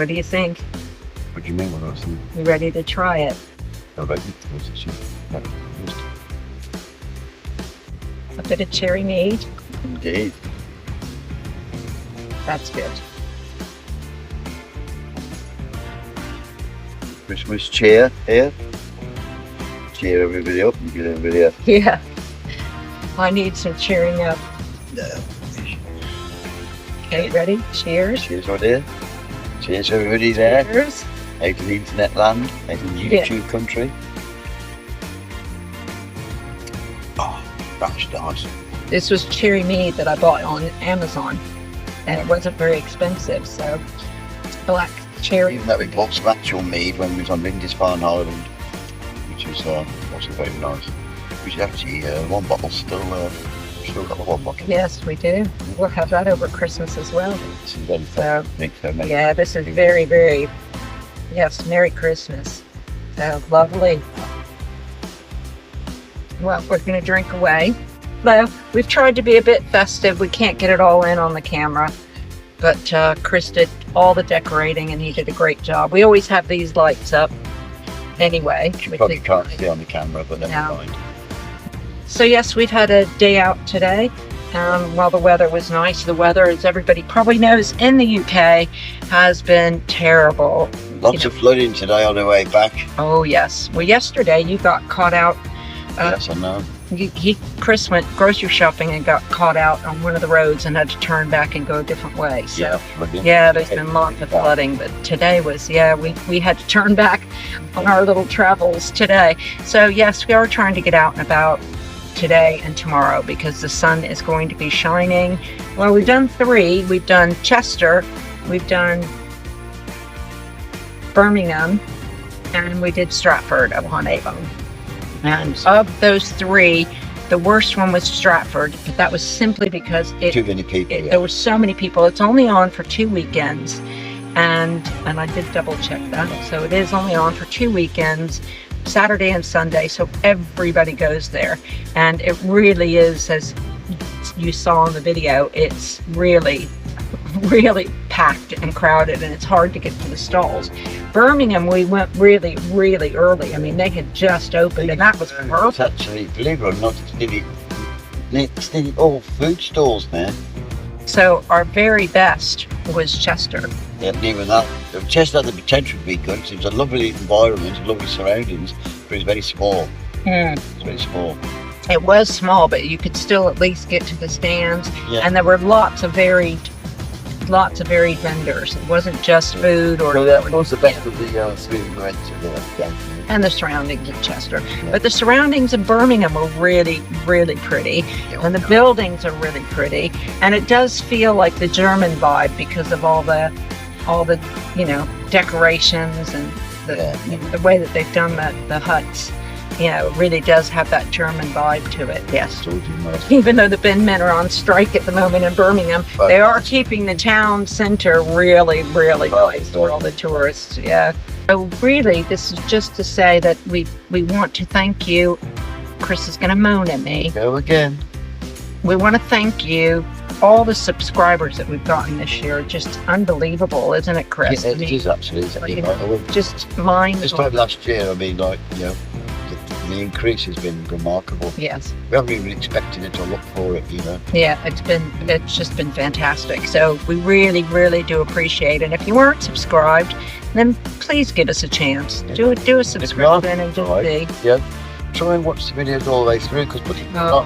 What do you think? What do you mean? What I was thinking? You ready to try it? I read it. Was it she? No, A bit of cherry mead. indeed. That's good. Christmas cheer here. Cheer everybody up and get everybody up. Yeah. I need some cheering up. No. Okay, ready? Cheers. Cheers, my dear. Cheers, everybody there. Cheers. Out in the internet land, out in YouTube country. Oh, that's nice. This was cherry mead that I bought on Amazon, and it wasn't very expensive. So, black cherry. Even though we bought some actual mead when we was on Lindisfarne Island, which was also very nice. We should actually one bottle still got the one bottle. Yes, we do. We'll have that over Christmas as well. This is very So, fun. yeah, this is very, very. Yes, Merry Christmas. So lovely. Well, we're going to drink away. Well, we've tried to be a bit festive. We can't get it all in on the camera. But Chris did all the decorating and he did a great job. We always have these lights up anyway. You which probably is can't nice. see on the camera, but never No. mind. So yes, we've had a day out today. While the weather was nice, the weather, as everybody probably knows, in the UK has been terrible. Lots of flooding today on the way back. Oh yes. Well, yesterday you got caught out. Yes, I know. Chris went grocery shopping and got caught out on one of the roads and had to turn back and go a different way. So, Yeah, flooding. yeah, there's been lots of flooding, but today was, we had to turn back on our little travels today. So yes, we are trying to get out and about today and tomorrow because the sun is going to be shining. Well, we've done 3. We've done Chester, we've done Birmingham, and we did Stratford upon Avon. And of those 3, the worst one was Stratford, but that was simply because Too many people. Yeah. there were so many people. It's only on for 2 weekends, and I did double check that. So it is only on for 2 weekends, Saturday and Sunday. So everybody goes there, and it really is, as you saw in the video, it's really packed and crowded, and it's hard to get to the stalls. Birmingham, we went really early. I mean, they had just opened, and that was It's perfect. actually, believe it or not, it's nearly all food stalls now. So our very best was Chester. Yeah, and even that, Chester had the potential to be good. It was a lovely environment, lovely surroundings, but it's very small. It's very small. It was small, but you could still at least get to the stands, Yeah. and there were lots of varied vendors. It wasn't just food or So that was the best of the 3 we went to. Yeah. and the surroundings of Chester. But the surroundings of Birmingham were really pretty, and the buildings are really pretty, and it does feel like the German vibe because of all the decorations and the way that they've done the huts. It really does have that German vibe to it. Yes. Even though the bin men are on strike at the moment in Birmingham, they are keeping the town center really nice for all the tourists. Yeah. So really, this is just to say that we want to thank you. Chris is going to moan at me. Go again. We want to thank you. All the subscribers that we've gotten this year, just unbelievable, isn't it, Chris? Yeah, it is absolutely. Just mind. This time last year, I mean, the increase has been remarkable. Yes. We haven't even expected it or looked for it, Yeah, it's just been fantastic. So we really do appreciate it. And if you weren't subscribed, then please give us a chance. Do a subscription and just see. Yeah. Try and watch the videos all the way through because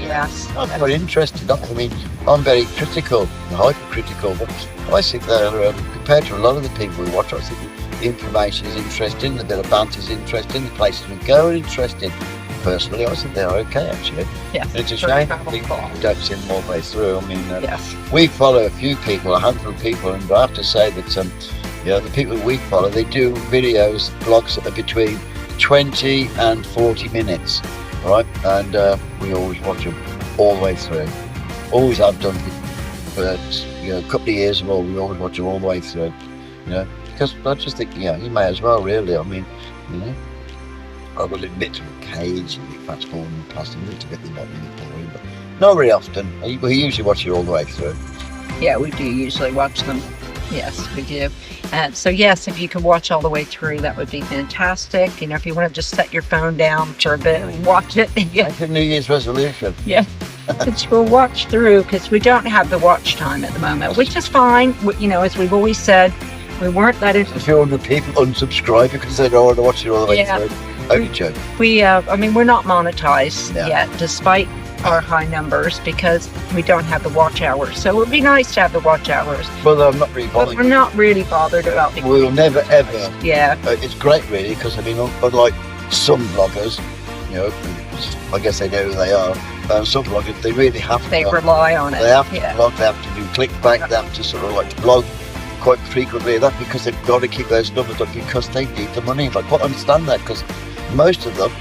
Yes. I'm very interested. I mean, I'm very critical, hypercritical, but I think they're compared to a lot of the people we watch, I think the information is interesting, the bit of banter is interesting, the places we go are interesting. Personally, I think they're okay actually. Yes. It's a shame we don't see them all the way through. I mean, Yes. we follow a few people, a handful of people, and I have to say that the people we follow, they do videos, blogs that are between 20 and 40 minutes, right? And we always watch them all the way through. Always have done for a couple of years or more. We always watch them all the way through, because I just think you may as well really. I mean, I will admit to occasionally fast forwarding past a little bit, they're not really boring, but not very often. We usually watch it all the way through. Yeah, we do usually watch them Yes, we do. And so yes, if you could watch all the way through, that would be fantastic. You know, if you want to just set your phone down for a bit and watch it, yeah, Like a New Year's resolution. yeah. Which we'll watch through because we don't have the watch time at the moment, which is fine. You know, as we've always said, we weren't that A few hundred people unsubscribe because they don't want to watch it all the way Yeah. through. Only joke. I mean, we're not monetized No. yet, despite our high numbers, because we don't have the watch hours. So it would be nice to have the watch hours, Well, I'm not really but bothered. we're not really bothered about the. We'll never ever. Yeah, It's great, really, because I mean, unlike some bloggers, you know, I guess they know who they are. Some bloggers, they really have to. they rely on it. They have to Yeah. blog. They have to do clickbait. They have to sort of like blog quite frequently. That's because they've got to keep those numbers up because they need the money. I quite understand that because most of them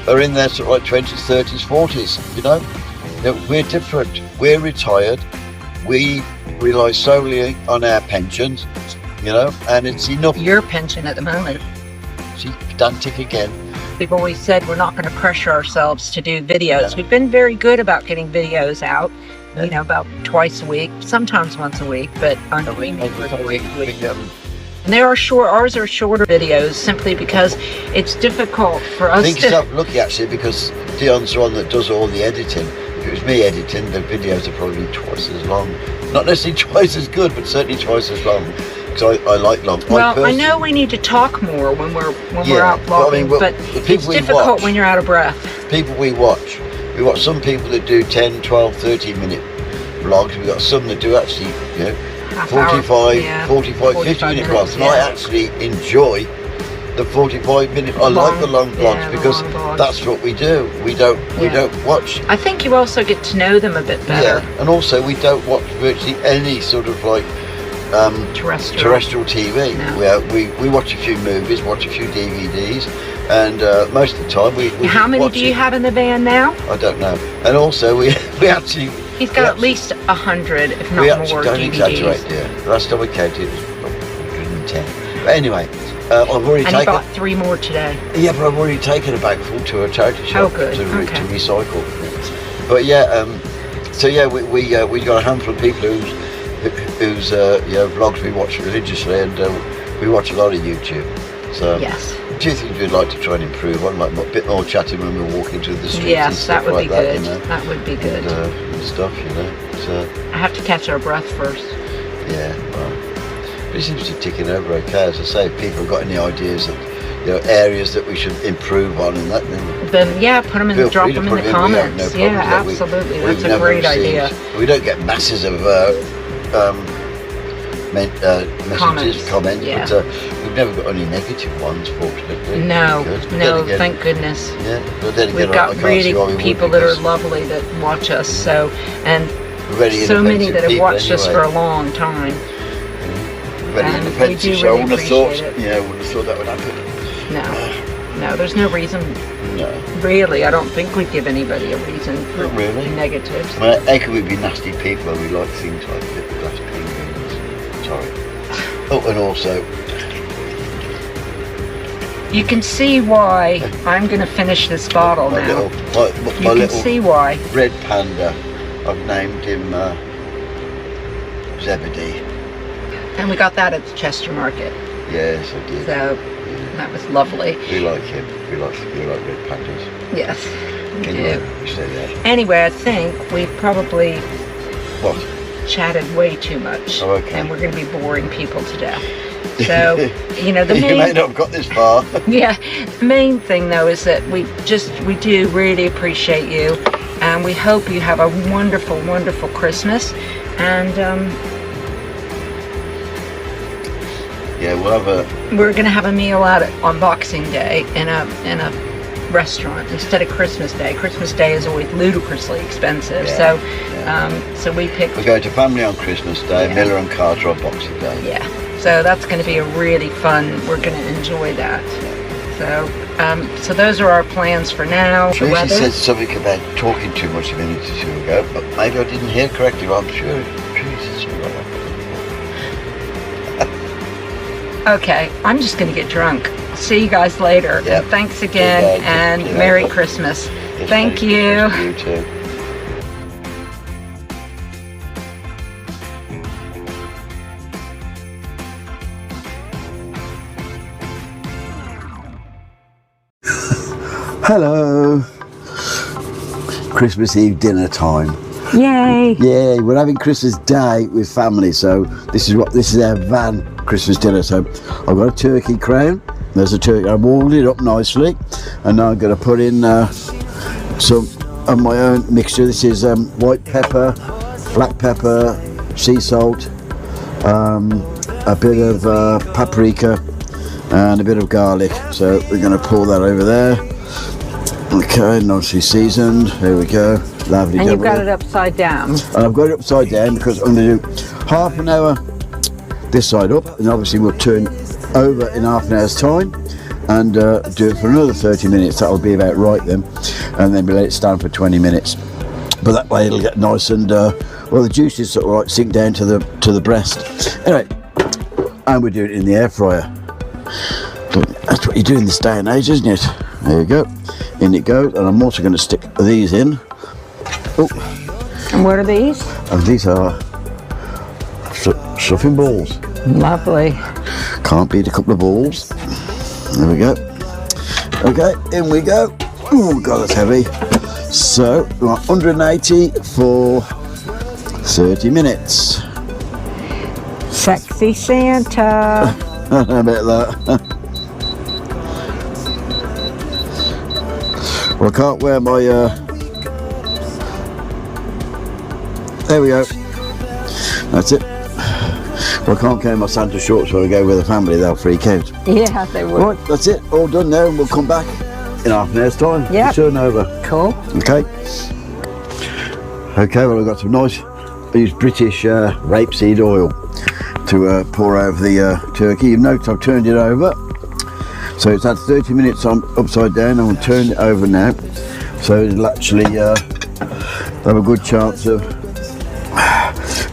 are in their sort of like 20s, 30s, 40s. You know, we're different. We're retired. We rely solely on our pensions. You know, and it's enough. Your pension at the moment. See, pedantic again. We've always said we're not going to pressure ourselves to do videos. Yeah. We've been very good about getting videos out, Yeah. you know, about twice a week, sometimes once a week, but we meet We, and there are ours are shorter videos simply because it's difficult for I us think to. it's not lucky actually because Dion's the one that does all the editing. If it was me editing, the videos are probably twice as long. Not necessarily twice as good, but certainly twice as long. Because I like long. Well, I know we need to talk more when we're out but I mean, vlogging, but the people it's we difficult watch, when you're out of breath. people we watch some people that do 10, 12, 13-minute vlogs. We've got some that do actually, you know, Half hour, 45, yeah, 45, 45 50-minute minutes, vlogs. And yeah. I actually enjoy the 45-minute. I like the long vlogs yeah, the because long vlogs. that's what we do. We don't watch. I think you also get to know them a bit better. Yeah, and also we don't watch virtually any sort of like terrestrial TV. No. We watch a few movies, watch a few DVDs, and most of the time we How just many watch do you it. have in the van now? I don't know. And also we actually He's got at least 100, if we not actually more, don't DVDs. exaggerate. Yeah, last time we counted it was 110. But anyway, I've already And he taken. bought 3 more today. Yeah, but I've already taken a bag full to a charity shop good. to Okay. recycle. But yeah, so yeah, we got a handful of people whose vlogs we watch religiously, and we watch a lot of YouTube. So Yes. a few things we'd like to try and improve on, like a bit more chatting when we're walking through the streets and Yes, stuff that would like be that, good. you know, That would be good. and stuff, you know. So I have to catch our breath first. yeah, well, but it seems to be ticking over okay. As I say, if people have got any ideas of areas that we should improve on and that, then Then yeah, put them in, feel drop free to them in put the it in. We have no comments. problems Yeah, with that. absolutely. We've That's a never great received- idea. We don't get masses of messages, comments, yeah. but we've never got any negative ones, fortunately. No, Good. But no, then again, thank goodness. yeah, but then again, We've I got can't really see why we would, people that are because lovely that watch us. So, and we're very so many inoffensive that have people watched us for anyway. a long time. Very and we inoffensive, do so I really wouldn't have thought, appreciate it. yeah, I wouldn't have thought that would happen. No, there's no reason. No. Really, I don't think we'd give anybody a reason for Not really. negatives. I mean, how could we be nasty people and we like things like little glass penguins? Sorry. Oh, and also, You can see why I'm going to finish this bottle my now. little, You my can little see why. red panda, I've named him Zebedee. And we got that at the Chester Market. Yes, I did. So that was lovely. We like him. We like red pandas. Yes, we do. Anyway, we say that. Anyway, I think we've probably What? chatted way too much. Oh, okay. And we're going to be boring people to death. So, the You may main... not have got this far. Yeah, the main thing though is that we do really appreciate you, and we hope you have a wonderful, wonderful Christmas. And Yeah, we'll have a. we're gonna have a meal out on Boxing Day in a restaurant instead of Christmas Day. Christmas Day is always ludicrously expensive, Yeah, so we picked. We're going to family on Christmas Day, Yeah. Miller and Carter on Boxing Day. Yeah, so that's going to be a really fun. We're going to enjoy that. So those are our plans for now. The Tracy weather. said something about talking too much a minute or two ago, but maybe I didn't hear correctly. But I'm sure Tracy said something like that. Okay, I'm just going to get drunk. See you guys later. Yep. And thanks again, Okay, and see you Merry later. Christmas. Yes, Thank Merry you. Christmas to you too. Hello. Christmas Eve dinner time. Yay! Yeah, we're having Christmas Day with family, so this is our van Christmas dinner. So I've got a turkey crown. There's a turkey. I've warmed it up nicely, and now I'm going to put in some of my own mixture. This is white pepper, black pepper, sea salt, a bit of paprika, and a bit of garlic. So we're going to pour that over there. Okay, nicely seasoned. Here we go. Lovely. And you've got it upside down. And I've got it upside down because I'm going to do half an hour this side up, and obviously we'll turn over in half an hour's time and do it for another 30 minutes. That'll be about right then, and then we let it stand for 20 minutes. But that way it'll get nice and well, the juices sort of like sink down to the breast. Anyway, and we do it in the air fryer. But that's what you do in this day and age, isn't it? There you go. In it goes, and I'm also going to stick these in. Oh. And what are these? And these are stuffing balls. Lovely. Can't beat a couple of balls. There we go. Okay, in we go. Oh god, that's heavy. So, we want 180 for 30 minutes. Sexy Santa. I bet that. Well, I can't wear my there we go. That's it. Well, I can't carry my Santa shorts when I go with the family, they'll freak out. Yeah, they would. Right, that's it. All done now, and we'll come back in half an hour's time. Yep. Turn over. Cool. Okay. Okay, well, I've got some nice, used British rapeseed oil to pour over the turkey. You notice I've turned it over. So it's had 30 minutes on upside down. I'm going to turn it over now. So it'll actually have a good chance of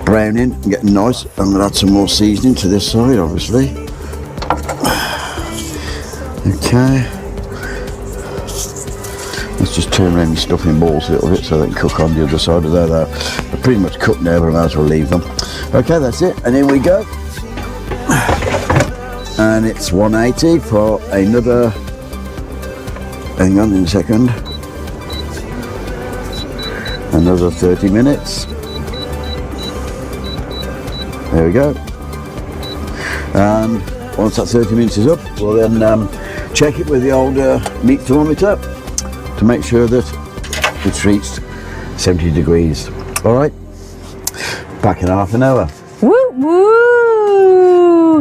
browning and getting nice. I'm going to add some more seasoning to this side, obviously. Okay. Let's just turn around my stuffing balls a little bit so they can cook on the other side of there. They're pretty much cooked now, but I might as well leave them. Okay, that's it. And in we go. And it's 180 for another, hang on in a second, another 30 minutes. There we go. And once that 30 minutes is up, we'll then check it with the old meat thermometer to make sure that it's reached 70 degrees. All right, back in half an hour. Woo woo!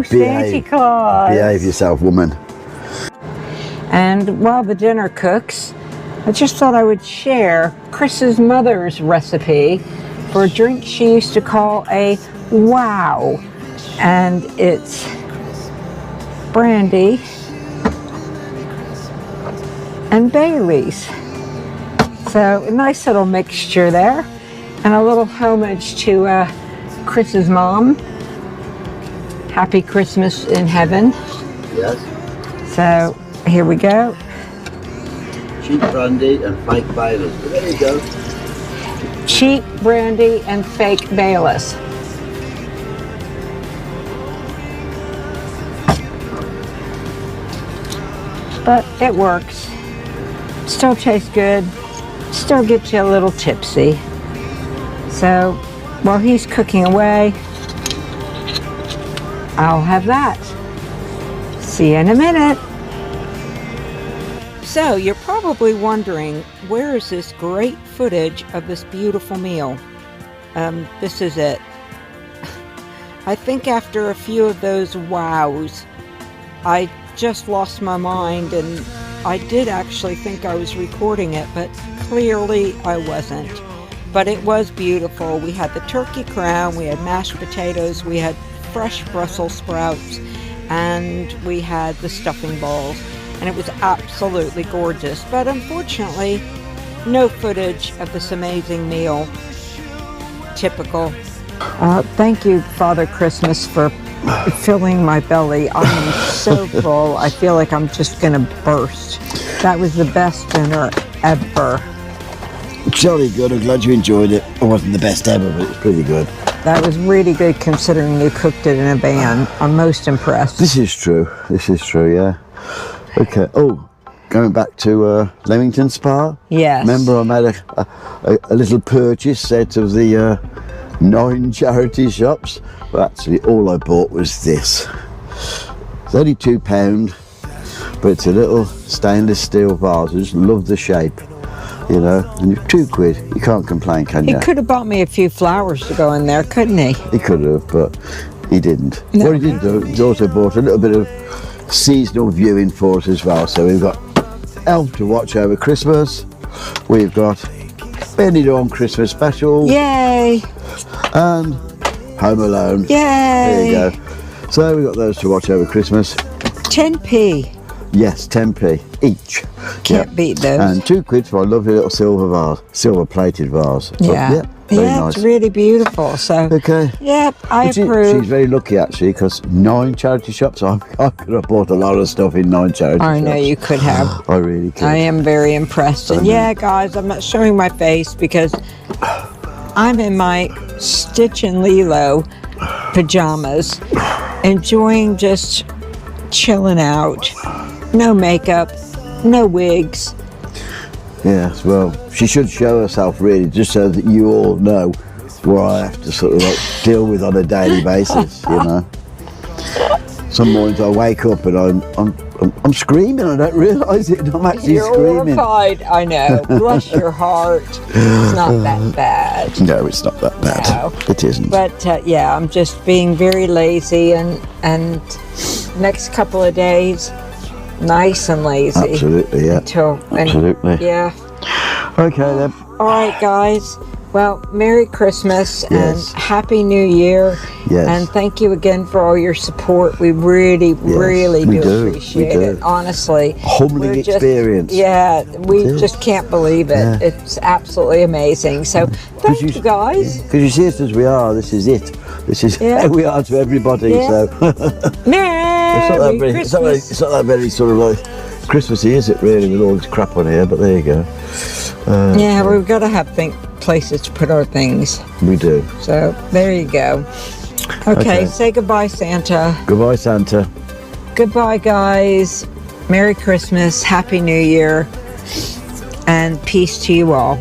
Santa Claus. Behave yourself, woman. And while the dinner cooks, I just thought I would share Chris's mother's recipe for a drink she used to call a wow. And it's brandy and Bailey's. So a nice little mixture there, and a little homage to Chris's mom. Happy Christmas in heaven. Yes. So here we go. Cheap brandy and fake Baileys. There you go. Cheap brandy and fake Baileys. But it works. Still tastes good. Still gets you a little tipsy. So while he's cooking away, I'll have that. See you in a minute. So you're probably wondering, where is this great footage of this beautiful meal? This is it. I think after a few of those wows, I just lost my mind, and I did actually think I was recording it, but clearly I wasn't. But it was beautiful. We had the turkey crown, we had mashed potatoes, we had fresh Brussels sprouts, and we had the stuffing balls, and it was absolutely gorgeous. But unfortunately, no footage of this amazing meal. Typical. Thank you, Father Christmas, for filling my belly. I am so full. I feel like I'm just gonna burst. That was the best dinner ever. Jolly good. I'm glad you enjoyed it. It wasn't the best ever, but it's pretty good. That was really good considering you cooked it in a van. I'm most impressed. This is true. This is true, yeah. Okay. Oh, going back to Leamington Spa. Yes. Remember, I made a little purchase set of the 9 charity shops. But actually, all I bought was this. It's only £2, but it's a little stainless steel vase. I just love the shape, you know. And £2, you can't complain, can He you? could have bought me a few flowers to go in there, couldn't he? He could have, but he didn't. No. What he did do, he's also bought a little bit of seasonal viewing for us as well. So we've got Elf to watch over Christmas. We've got Benidorm Christmas special. Yay! And Home Alone. Yay! There you go. So we've got those to watch over Christmas. 10p. Yes, 10p each. Can't beat those. And £2 for a lovely little silver vase, silver plated vase. So, Yeah. very Yeah, nice. it's really beautiful. So, Okay. yep, I But approve. she's very lucky actually, because 9 charity shops. I could have bought a lot of stuff in 9 charity shops. I know you could have. I really could. I am very impressed. And yeah, guys, I'm not showing my face because I'm in my Stitch and Lilo pajamas, enjoying just chilling out. No makeup, no wigs. Yes, well, she should show herself really, just so that you all know what I have to sort of like deal with on a daily basis, you know. Some mornings I wake up and I'm screaming. I don't realise it. I'm actually You're screaming. horrified, I know. Bless your heart. It's not that bad. No, it's not that bad. No. It isn't. But yeah, I'm just being very lazy and next couple of days, nice and lazy. Absolutely, yeah. Absolutely. Yeah. Okay then. All right, guys. Well, Merry Christmas Yes. and Happy New Year. Yes. And thank you again for all your support. We really, really we do do. appreciate We it. do. Honestly. Humbling We're just- experience. Yeah, we is. just can't believe it. Yeah. It's absolutely amazing. So thank you guys. Because you see us as we are, this is it. This is Yeah. how we are to everybody. Yeah. So Merry Christmas. it's not that very sort of like Christmassy, is it really, with all this crap on here? But there you go. Yeah, we've got to have places to put our things. We do. So there you go. Okay, say goodbye, Santa. Goodbye, Santa. Goodbye, guys. Merry Christmas, Happy New Year, and peace to you all.